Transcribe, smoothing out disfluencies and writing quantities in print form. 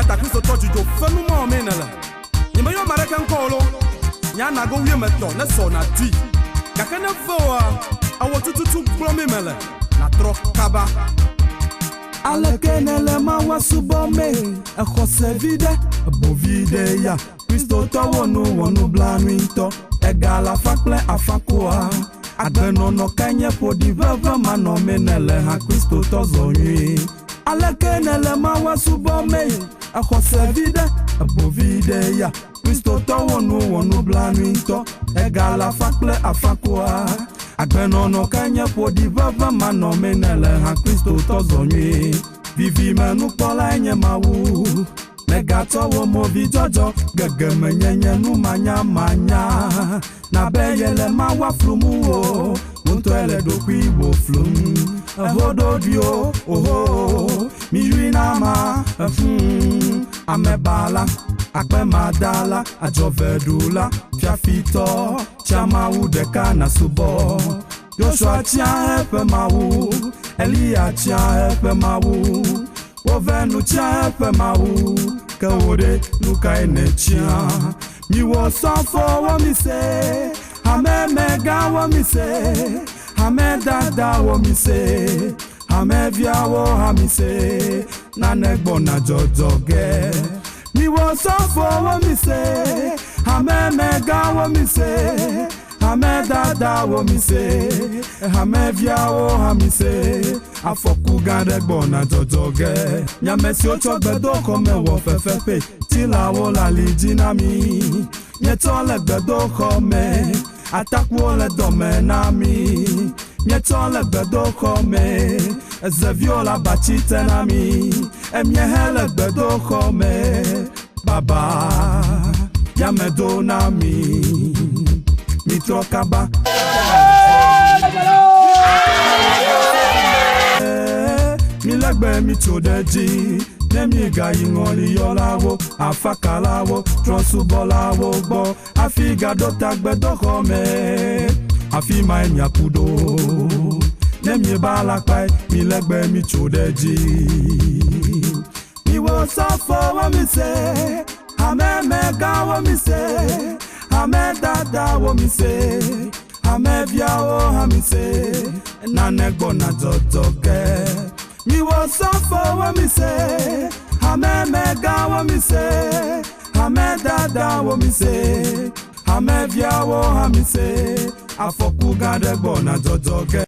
Nyata Kristo toji jo fenu mo menela. Nyima yo American kolo. Nyana go wie meto ne so na di. Kakane voa awo tututu blomi mele. Na tro kaba. Alekenele ma wasubome Echose vide Bo vide ya Kristo to wonu blanuito Egala fakple afakwa Agbeno no kenye podi veve mano menele ha Kristo to zonyi Alekenele ma wasubome Echose vide Bo vide ya Kristo to wonu blanuito Egala fakple afakwa Agbeno no kanye podi vava mano menele ha Kristo tozonye Vivi menu pola enye mawu Negato wo movi jojo Gege menyenye nu manya Na beyele mawa flumu o Unto ele dokwi wo flum Hodo dio oho Miyui nama Amebala Akpe madala Ajovedula Fiafito Chama udeka na subo Joshua chia hepe mawu Elia chia hepe mawu Wovenu chia hepe mawu Kewode nuka ene chia Miwo sofo wa mise Hame mega wa mise Hame dada wa mise Hame viawo hamise Na negbo na jojoge Miwo sofo wa mise Hame mega wa mise Hame dada wo mise Hame viawo hamise Afoku gandegbo na jojoge Nyamesi ochogbedo kome wo fefepe Tilawo la lijinami Nyetole gbedo kome Atakwo le dome nami Nyetole gbedo kome Ezeviola bachite nami Emyehele gbedo kome Baba Yamedo nami Mitro kaba Milegbe mitodeji Nemi ga ingoli yolawo Afakalawo Tronsubolawo gbo Afiga dotagbe dokome Afima enyakudo Nemi balakpai Milegbe mitodeji Miwo safo wa mise Hame mega wa mise Hame dada wo mise Hame viawo hamise Na negbo na jojoge Miwo sofo wo mise Hame mega wo mise Hame dada wo mise Hame viawo hamise Afoku gandegbo na jojoge